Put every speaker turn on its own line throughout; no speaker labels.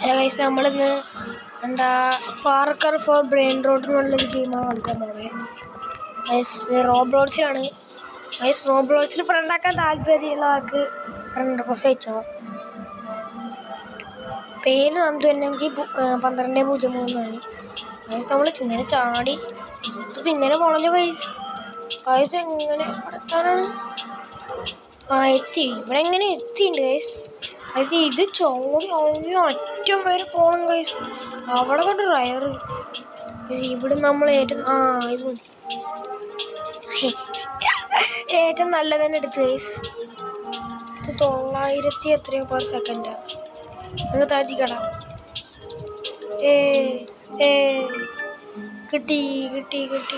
Guys നമ്മളിന്ന് എന്താ Parker four brain road എന്നുള്ളൊരു ഗെയിമാണ് കളിക്കാൻ പോകുന്നത്. ഗൈസ് റോബ്ലോട്സിലാണ്. ഗൈസ് റോബ്ലോട്സിൽ ഫ്രണ്ടാക്കാൻ താല്പര്യമുള്ള ആൾക്ക് ഫ്രണ്ട് റിക്വസ്റ്റ് അയച്ചോ. പേര് നന്ദു NMG 1203 ഗൈസ്. നമ്മൾ ഇങ്ങനെ ചാടി ഇതിപ്പോൾ ഇങ്ങനെ പോണല്ലോ ഗൈസ്. ഗൈസ് എങ്ങനെ അടച്ചാനാണ്? എത്തി. ഇവിടെ എങ്ങനെ എത്തിയിട്ടുണ്ട് ഗൈസ്. ഗൈസ് ഇത് ചോടി അറ്റം വരെ പോകണം ഗൈസ്. അവിടെ കൊണ്ട് റയറ് ഇവിടെ നമ്മൾ ഏറ്റവും ഇത് മതി. ഏറ്റവും നല്ലത് തന്നെ എടുത്ത് ഗൈസ്. ഇത് 900 എത്രയോ പെർ സെക്കൻഡാ. നിങ്ങൾ താഴ്ത്തിക്കടാ. കിട്ടി കിട്ടി കിട്ടി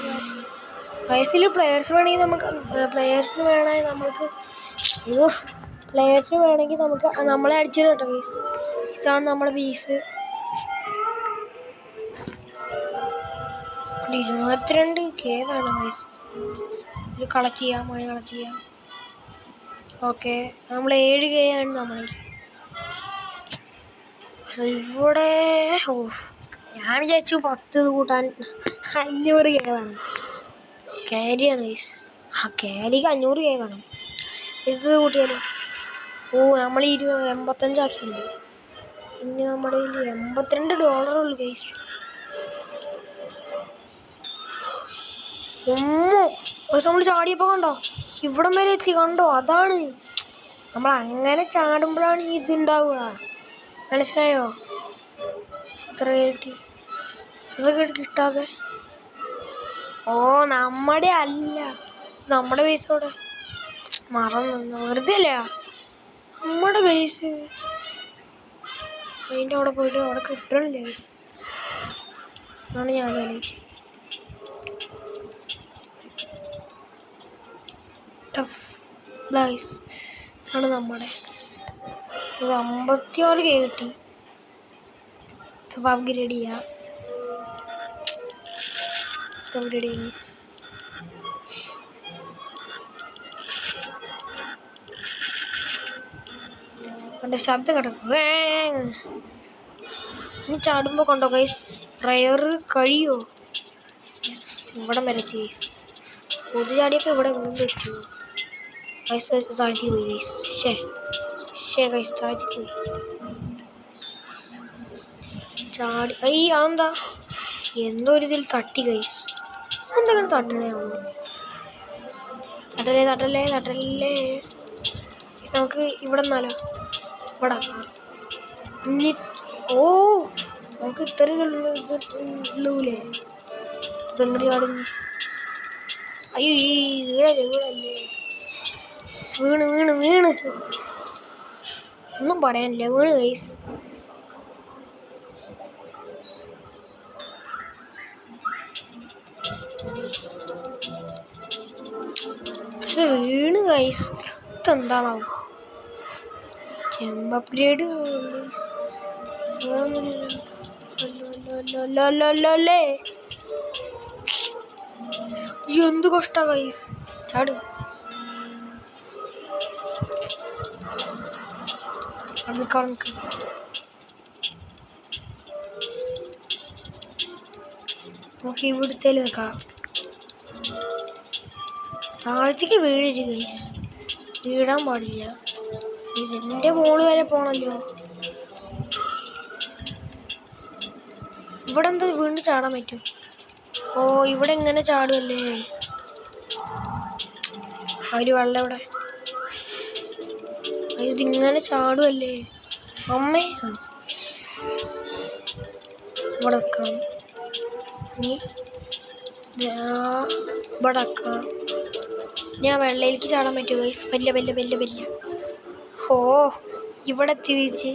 ഗൈസിൽ പ്ലെയേഴ്സിന് വേണമെങ്കിൽ നമുക്ക് നമ്മളെ അടിച്ചിട്ട് കേട്ടോ ഗൈസ്. ഇതാണ് നമ്മുടെ ബീസ്. 22K വേണം ഗൈസ്. ഇത് കളക്ട് ചെയ്യാം, മണി കളക്ട് ചെയ്യാം. ഓക്കെ, നമ്മൾ 7K ആണ് നമ്മൾ ഇവിടെ. ഞാൻ വിചാരിച്ചു 10 കൂട്ടാൻ 500K വേണം. ക്യാരിയാണ് ഗൈസ്. ക്യാരിക്ക് 500K വേണം. ഇത് കൂട്ടിയാലോ? നമ്മൾ 85 ആക്കിയിട്ടുണ്ട്. പിന്നെ നമ്മുടെ കയ്യിൽ $82 ഉള്ളു ഗൈസ്. നമ്മൾ ചാടിയപ്പോൾ കണ്ടോ ഇവിടം വരെ എത്തി കണ്ടോ. അതാണ് നമ്മൾ അങ്ങനെ ചാടുമ്പോഴാണ് ഇതുണ്ടാവുക. മനസ്സിലായോ? എത്ര കിട്ടി? ഇതൊക്കെ കിട്ടാതെ. നമ്മുടെ അല്ല, നമ്മുടെ ബേസോടെ മറന്നു. വെറുതെ അല്ല നമ്മുടെ ബേസ്. അതിൻ്റെ അവിടെ പോയിട്ട് അവിടെ കിട്ടണില്ല അതാണ് ഞാൻ ആലോചിച്ചത്. ടഫ് ഗൈസ് ആണ് നമ്മുടെ. ഇത് 56K കിട്ടി. അപ്ഗ്രേഡ് ചെയ്യാം. അപ്ഗ്രേഡ് ചെയ്യും. എൻ്റെ ശബ്ദം കിടക്കും. ഇനി ചാടുമ്പോൾ കൊണ്ടോ ഗൈസ് റയറ് കഴിയോ? ഇവിടെ വരച്ച് ഗൈസ്. പൊതു ചാടിയപ്പോൾ ഇവിടെ വീണ്ടും വെച്ചു ഗൈസ്. താഴ്ത്തി പോയി ഗൈസ്. ഗൈസ് താഴ്ത്തി പോയി ചാടി. അതെന്താ എന്തോ ഒരു ഇതിൽ തട്ടി ഗൈസ്. എന്തെങ്കിലും തട്ടണേ തട്ടല്ലേ. നമുക്ക് ഇവിടെ നിന്നാലോ? ഇവിടെ നമുക്ക് ഇത്ര ഉള്ളൂലേ. ഇതെങ്ങോട്ട് ചാടുന്നു? അയ്യോ വീഴല്ലേ. വീണ് ഒന്നും പറയാനില്ല. വീണ് ഗൈസ്. വീണ് ഗൈസ്. ഇതെന്താണാവും? ജമ്പ് അപ്ഗ്രേഡ് എന്ത് കഷ്ട ഗൈസ്. ചാട്. നമുക്ക് ഇവിടുത്തെ നിൽക്കാം. താഴത്തേക്ക് വീഴരുത് ഗൈസ്. വീഴാൻ പാടില്ല. ഇതിൻ്റെ മോള് വരെ പോണല്ലോ. ഇവിടെ എന്താ വീണ്ടും ചാടാൻ പറ്റും? ഇവിടെ എങ്ങനെ ചാടുമല്ലേ? ഒരു വെള്ളം ഇവിടെ. ഇതിങ്ങനെ ചാടുമല്ലേ അമ്മേ. ഇവിടെ വെക്കാം. ഇനി ഇവിടെ വെക്കാം. ഞാൻ വെള്ളയിലേക്ക് ചാടാൻ പറ്റുമോ ഗൈസ്? വലിയ ഇവിടെ തിരിച്ച്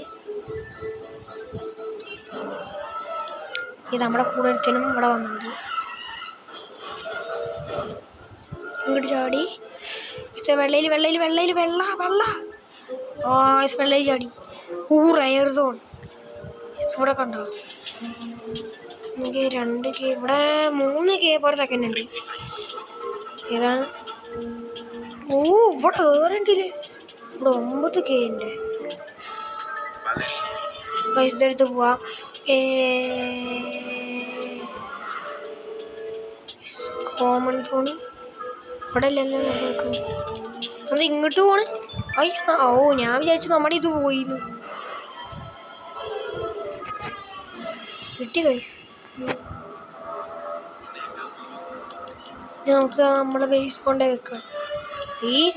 ഇത് നമ്മുടെ കൂടെ ഒരുത്തനും ഇവിടെ വന്നിട്ടുണ്ട്. ഇങ്ങോട്ട് ചാടി വെള്ളയിൽ വെള്ളയിൽ ചാടി. റയർ സോൺ ഇവിടെ കണ്ടോ? എനിക്ക് 2K ഇവിടെ 3K പെർ സെക്കൻഡ് ഉണ്ട്. ഏതാണ്? ഇവിടെ വേറെ ഉണ്ടല്ലേ. ഇവിടെ 9K ഉണ്ട്. ഗൈസ് ഇതെടുത്ത് പോവാം. കോമൺ തോണി ഇവിടെ അല്ലല്ലോ അത് ഇങ്ങോട്ട് പോണ്. അയ്യോ ഓ ഞാൻ വിചാരിച്ചു നമ്മുടെ ഇത് പോയിന്ന്. കിട്ടി ഗൈസ്. നമുക്ക് നമ്മുടെ ബേസ് കൊണ്ടേ വെക്കാം.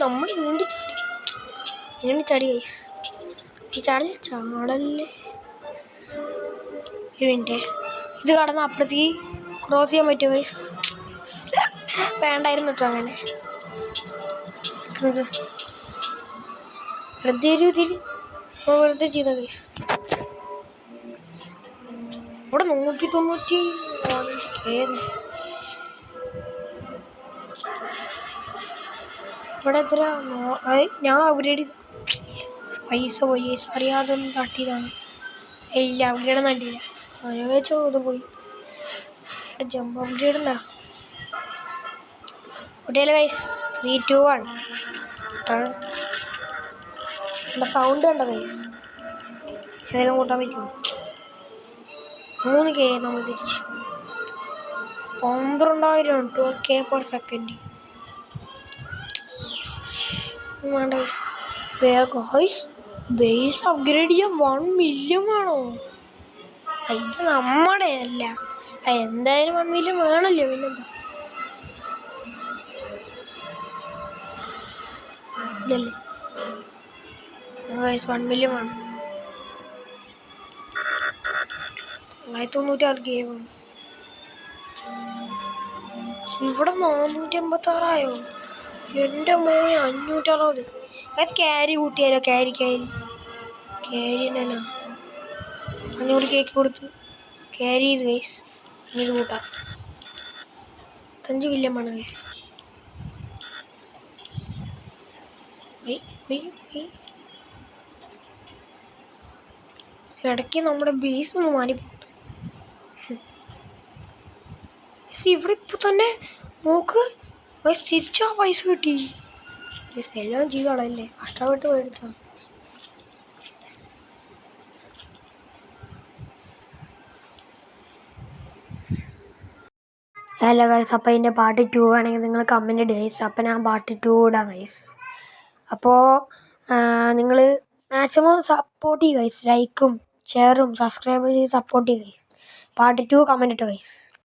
നമ്മൾ വീണ്ടും ചാടി ഗൈസ്. ഈ ചാടല്ലേ. ഒരു മിനിറ്റ് ഇത് കടന്ന് അപ്പുറത്തേക്ക് ക്രോസ് ചെയ്യാൻ പറ്റുമോ ഗൈസ്? വേണ്ടായിരുന്നു കേട്ടോ അങ്ങനെ. വെറുതെ ചെയ്ത ഗൈസ്. ഇവിടെ 195 കയറി. ഇവിടെ എത്ര ഞാൻ അപ്ഗ്രേഡ് ചെയ്ത പൈസ പോയി അറിയാതെ ഒന്ന് തട്ടിയതാണ്. ഇല്ല അപ്ഗ്രേഡ് നട്ടില്ല. ഞാൻ വെച്ചോ ഇത് പോയി. ജമ്പ് അപ്ഗ്രേഡ് ഉണ്ടാ കുട്ടിയല്ലേ ഗൈസ്. 3, 2, 1 എൻ്റെ സൗണ്ട് കണ്ടോ ഗൈസ്? ഏതെങ്കിലും കൂട്ടാൻ പറ്റുമോ? 3K നമ്മൾ തിരിച്ച് 12,000 12K per second. വേണ്ട ഗൈസ്. ബേസ് അപ്ഗ്രേഡ് ചെയ്യാൻ 1 million വേണോ? ഇത് നമ്മുടെ അല്ല. എന്തായാലും 1 million വേണമല്ലോ. പിന്നെന്താ ഇതല്ലേ 1 million വേണം. 96 ഗെയിം. ഇവിടെ 486 എൻ്റെ മോനെ 560. ക്യാരി കൂട്ടിയാലോ? ക്യാരി ഉണ്ടല്ലോ 500 കേക്ക് കൊടുത്ത് ക്യാരി ചെയ്ത് ഗൈസ്. ഇത് കൂട്ടാം 5 million വേണം ഗൈസ്. ഇടയ്ക്ക് നമ്മുടെ ബേസ് ഒന്ന് മാറിപ്പോകും. ഇവിടെ ഇപ്പം തന്നെ നോക്ക് തിരിച്ചാ പൈസ കിട്ടി. എല്ലാം ചെയ്തോളല്ലേ കഷ്ടപ്പെട്ട് പോയെടുത്താ. ഹലോ ഗൈസ്, അപ്പോൾ അതിൻ്റെ പാർട്ട് 2 ആണെങ്കിൽ നിങ്ങൾ കമൻറ്റ് ഇടുക ഗൈസ്. അപ്പോൾ ഞാൻ പാർട്ട് 2 ഇടാം ഗൈസ്. അപ്പോൾ നിങ്ങൾ മാക്സിമം സപ്പോർട്ട് ചെയ്യുക ഗൈസ്. ലൈക്കും ഷെയറും സബ്സ്ക്രൈബ് ചെയ്ത് സപ്പോർട്ട് ചെയ്യുക ഗൈസ്. പാർട്ട് 2 കമൻറ്റ് ഇട്ടോ ഗൈസ്.